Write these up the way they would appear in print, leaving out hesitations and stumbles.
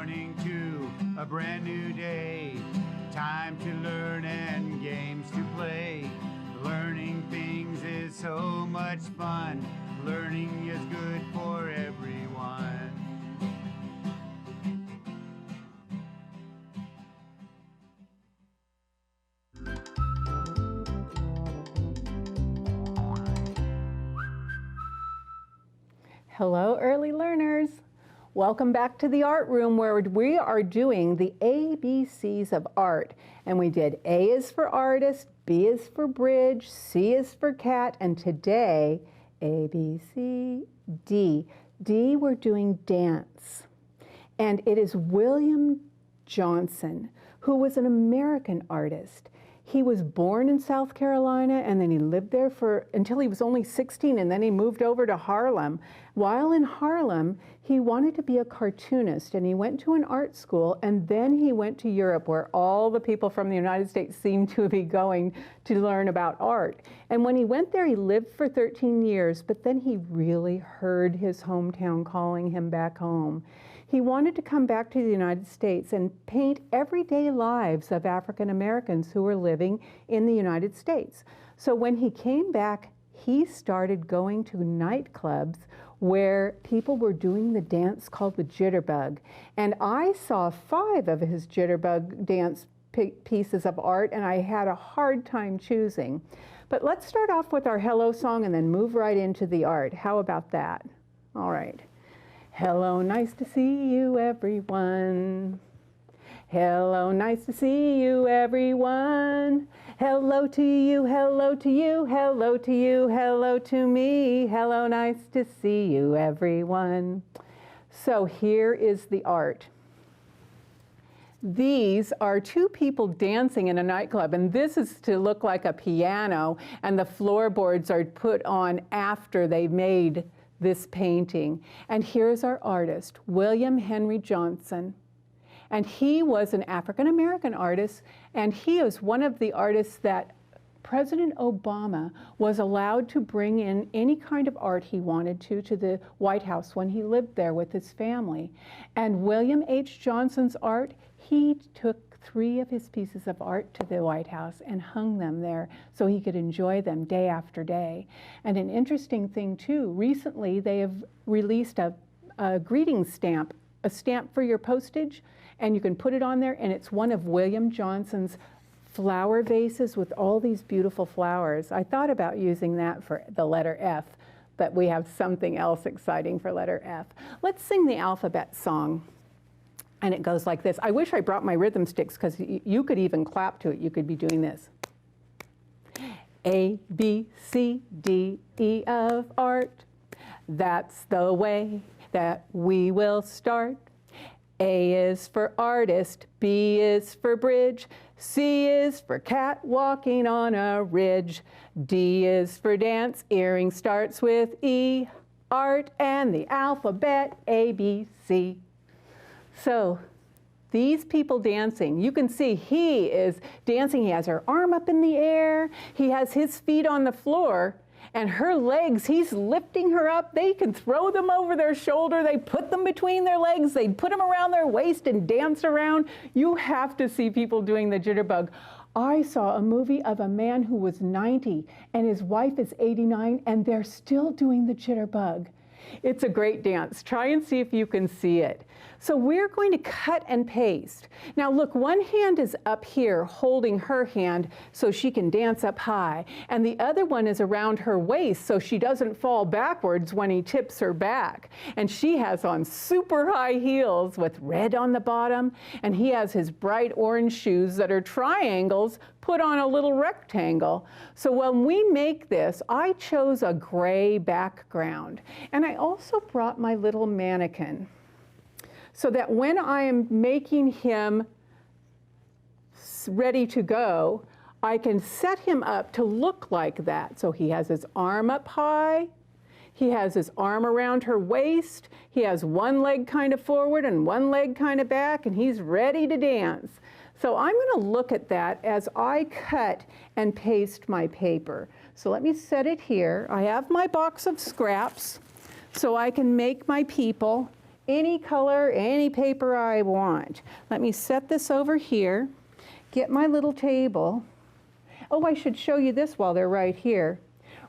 morning to a brand new day. Time to learn and games to play. Learning things is so much fun. Learning is good for everyone. Hello, early learners. Welcome back to the art room where we are doing the ABCs of art. And we did A is for artist, B is for bridge, C is for cat, and today, A, B, C, D. D, we're doing dance. And it is William Johnson, who was an American artist. He was born in South Carolina, and then he lived there until he was only 16, and then he moved over to Harlem. While in Harlem, he wanted to be a cartoonist, and he went to an art school, and then he went to Europe, where all the people from the United States seemed to be going to learn about art. And when he went there, he lived for 13 years, but then he really heard his hometown calling him back home. He wanted to come back to the United States and paint everyday lives of African Americans who were living in the United States. So when he came back, he started going to nightclubs where people were doing the dance called the jitterbug. And I saw 5 of his jitterbug dance pieces of art, and I had a hard time choosing. But let's start off with our hello song and then move right into the art. How about that? All right. Hello, nice to see you, everyone. Hello, nice to see you, everyone. Hello to you, hello to you, hello to you, hello to me. Hello, nice to see you, everyone. So here is the art. These are 2 people dancing in a nightclub, and this is to look like a piano, and the floorboards are put on after they made this painting. And here's our artist, William Henry Johnson. And he was an African-American artist, and he is one of the artists that President Obama was allowed to bring in any kind of art he wanted to the White House when he lived there with his family. And William H. Johnson's art, he took 3 of his pieces of art to the White House and hung them there so he could enjoy them day after day. And an interesting thing too, recently they have released a greeting stamp, a stamp for your postage, and you can put it on there, and it's one of William Johnson's flower vases with all these beautiful flowers. I thought about using that for the letter F, but we have something else exciting for letter F. Let's sing the alphabet song. And it goes like this. I wish I brought my rhythm sticks, because you could even clap to it. You could be doing this. A, B, C, D, E of art. That's the way that we will start. A is for artist, B is for bridge, C is for cat walking on a ridge, D is for dance, earring starts with E, art and the alphabet, A, B, C. So these people dancing, you can see he is dancing. He has her arm up in the air. He has his feet on the floor, and her legs, he's lifting her up. They can throw them over their shoulder. They put them between their legs. They put them around their waist and dance around. You have to see people doing the jitterbug. I saw a movie of a man who was 90 and his wife is 89, and they're still doing the jitterbug. It's a great dance. Try and see if you can see it. So we're going to cut and paste. Now look, one hand is up here holding her hand so she can dance up high, and the other one is around her waist so she doesn't fall backwards when he tips her back. And she has on super high heels with red on the bottom, and he has his bright orange shoes that are triangles put on a little rectangle. So when we make this, I chose a gray background, and I also brought my little mannequin, so that when I am making him ready to go, I can set him up to look like that. So he has his arm up high, he has his arm around her waist, he has one leg kind of forward and one leg kind of back, and he's ready to dance. So I'm going to look at that as I cut and paste my paper. So let me set it here. I have my box of scraps so I can make my people any color, any paper I want. Let me set this over here, get my little table. Oh, I should show you this while they're right here.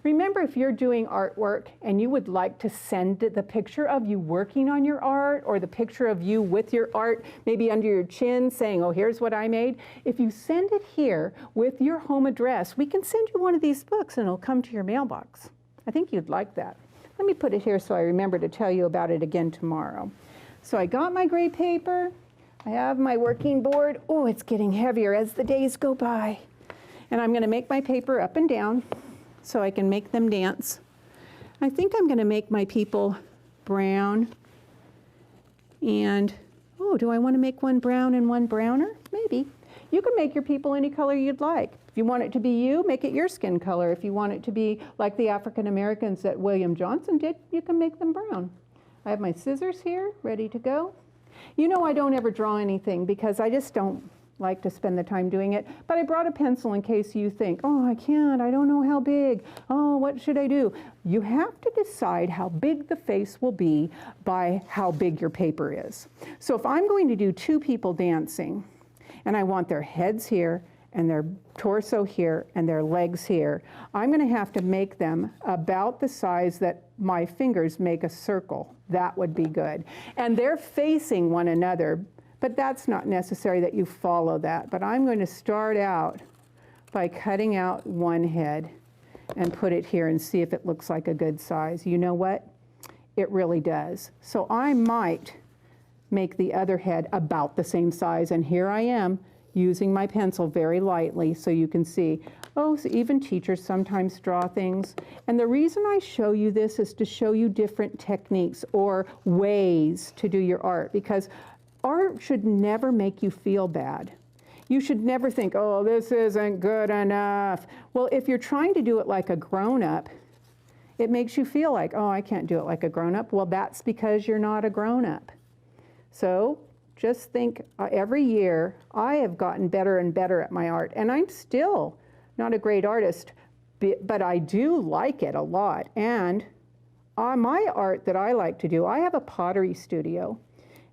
Remember, if you're doing artwork and you would like to send the picture of you working on your art or the picture of you with your art, maybe under your chin saying, oh, here's what I made. If you send it here with your home address, we can send you one of these books and it'll come to your mailbox. I think you'd like that. Let me put it here so I remember to tell you about it again tomorrow. So I got my gray paper. I have my working board. Oh, it's getting heavier as the days go by. And I'm going to make my paper up and down so I can make them dance. I think I'm going to make my people brown. And, oh, do I want to make one brown and one browner? Maybe. You can make your people any color you'd like. If you want it to be you, make it your skin color. If you want it to be like the African Americans that William Johnson did, you can make them brown. I have my scissors here, ready to go. You know I don't ever draw anything because I just don't like to spend the time doing it, but I brought a pencil in case you think, oh, I can't, I don't know how big, oh, what should I do? You have to decide how big the face will be by how big your paper is. So if I'm going to do two people dancing, and I want their heads here, and their torso here, and their legs here, I'm going to have to make them about the size that my fingers make a circle. That would be good. And they're facing one another, but that's not necessary that you follow that. But I'm going to start out by cutting out one head and put it here and see if it looks like a good size. You know what? It really does. So I might make the other head about the same size, and here I am using my pencil very lightly so you can see. Oh, so even teachers sometimes draw things. And the reason I show you this is to show you different techniques or ways to do your art, because art should never make you feel bad. You should never think, oh, this isn't good enough. Well, if you're trying to do it like a grown-up, it makes you feel like, oh, I can't do it like a grown-up. Well, that's because you're not a grown-up. So just think, every year I have gotten better and better at my art, and I'm still not a great artist, but I do like it a lot. And my art that I like to do, I have a pottery studio.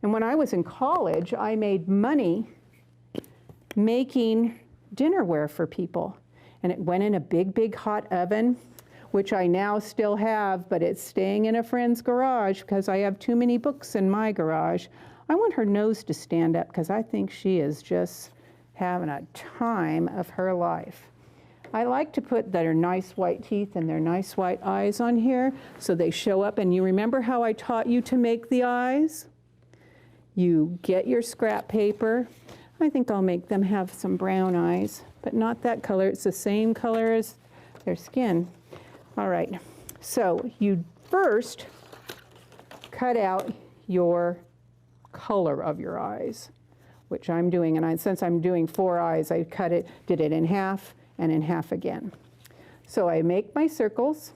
And when I was in college, I made money making dinnerware for people. And it went in a big, big hot oven, which I now still have, but it's staying in a friend's garage because I have too many books in my garage. I want her nose to stand up because I think she is just having a time of her life. I like to put their nice white teeth and their nice white eyes on here so they show up. And you remember how I taught you to make the eyes? You get your scrap paper. I think I'll make them have some brown eyes, but not that color. It's the same color as their skin. All right, so you first cut out your color of your eyes, which I'm doing, and since I'm doing 4 eyes, I did it in half and in half again. So I make my circles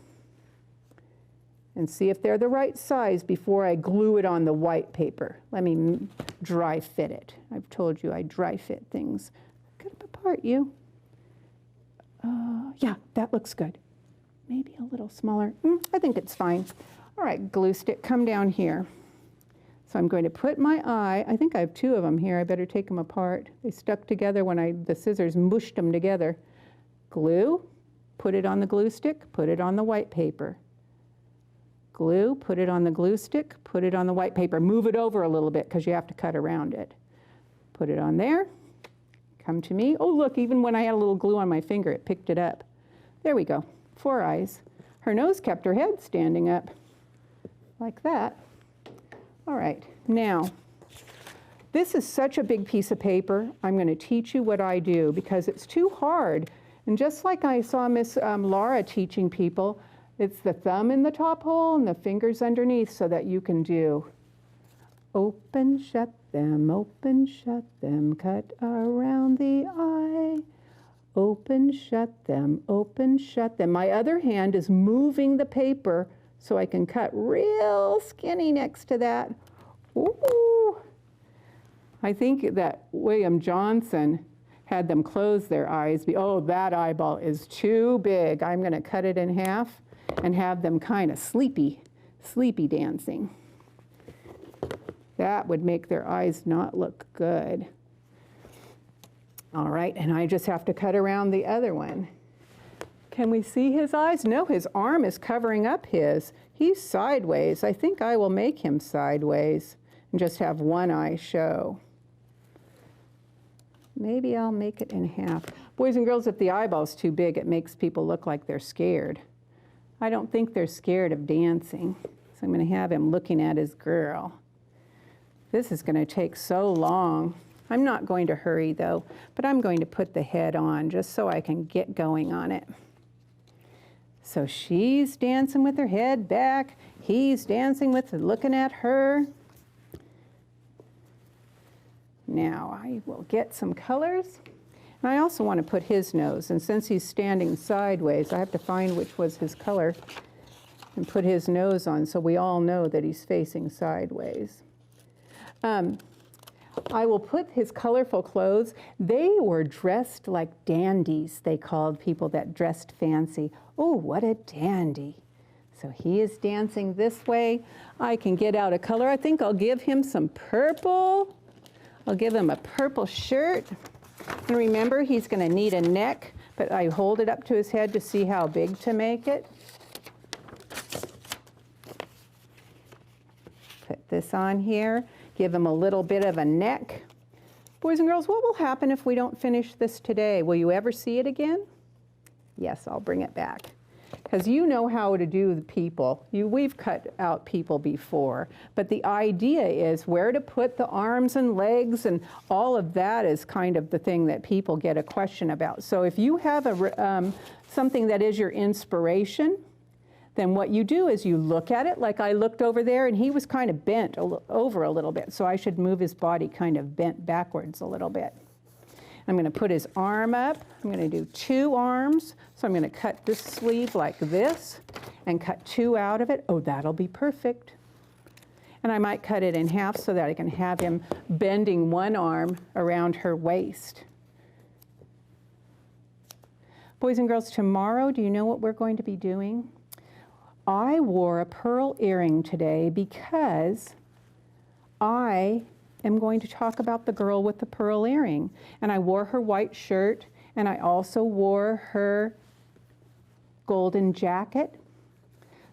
and see if they're the right size before I glue it on the white paper. Let me dry fit it. I've told you I dry fit things. Cut up apart, you. Yeah, that looks good. Maybe a little smaller. I think it's fine. All right, glue stick, come down here. So I'm going to put my eye, I think I have 2 of them here. I better take them apart. They stuck together when the scissors mushed them together. Glue, put it on the glue stick, put it on the white paper. Glue, put it on the glue stick, put it on the white paper. Move it over a little bit because you have to cut around it. Put it on there. Come to me. Oh, look, even when I had a little glue on my finger, it picked it up. There we go. 4 eyes. Her nose kept her head standing up like that. All right, now, this is such a big piece of paper. I'm going to teach you what I do because it's too hard. And just like I saw Miss Laura teaching people, it's the thumb in the top hole and the fingers underneath so that you can do open, shut them, cut around the eye. Open, shut them, open, shut them. My other hand is moving the paper so I can cut real skinny next to that. Ooh. I think that William Johnson had them close their eyes. Oh, that eyeball is too big. I'm going to cut it in half and have them kind of sleepy dancing. that would make their eyes not look good. All right, and I just have to cut around the other one. Can we see his eyes? No, his arm is covering up his. He's sideways. I think I will make him sideways and just have one eye show. Maybe I'll make it in half. Boys and girls, if the eyeball's too big, it makes people look like they're scared. I don't think they're scared of dancing. So I'm going to have him looking at his girl. This is going to take so long. I'm not going to hurry though, but I'm going to put the head on just so I can get going on it. So she's dancing with her head back. He's dancing with looking at her. Now I will get some colors. And I also want to put his nose. And since he's standing sideways, I have to find which was his color and put his nose on so we all know that he's facing sideways. I will put his colorful clothes. They were dressed like dandies, they called people that dressed fancy. Oh, what a dandy. So he is dancing this way. I can get out a color. I think I'll give him some purple. I'll give him a purple shirt. And remember, he's going to need a neck, but I hold it up to his head to see how big to make it. Put this on here. Give him a little bit of a neck. Boys and girls, what will happen if we don't finish this today? Will you ever see it again? Yes, I'll bring it back. Because you know how to do the people. We've cut out people before. But the idea is where to put the arms and legs, and all of that is kind of the thing that people get a question about. So if you have something that is your inspiration, then what you do is you look at it like I looked over there, and he was kind of bent over a little bit. So I should move his body kind of bent backwards a little bit. I'm going to put his arm up. I'm going to do 2 arms. So I'm going to cut this sleeve like this and cut 2 out of it. Oh, that'll be perfect. And I might cut it in half so that I can have him bending one arm around her waist. Boys and girls, tomorrow, do you know what we're going to be doing? I wore a pearl earring today because I am going to talk about the girl with the pearl earring. And I wore her white shirt, and I also wore her golden jacket.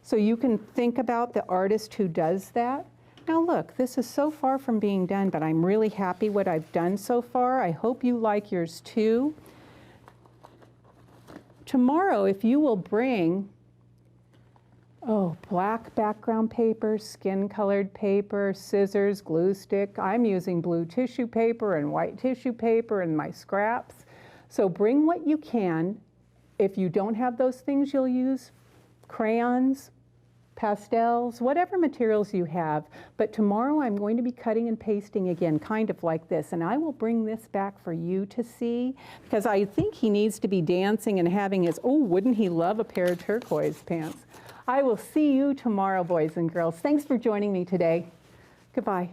So you can think about the artist who does that. Now look, this is so far from being done, but I'm really happy what I've done so far. I hope you like yours too. Tomorrow, if you will bring black background paper, skin-colored paper, scissors, glue stick. I'm using blue tissue paper and white tissue paper and my scraps. So bring what you can. If you don't have those things, you'll use crayons, pastels, whatever materials you have. But tomorrow I'm going to be cutting and pasting again, kind of like this. And I will bring this back for you to see, because I think he needs to be dancing and having his, oh, wouldn't he love a pair of turquoise pants? I will see you tomorrow, boys and girls. Thanks for joining me today. Goodbye.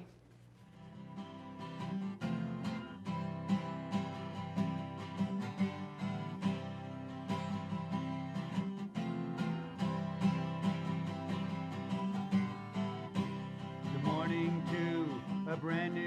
Good morning to a brand new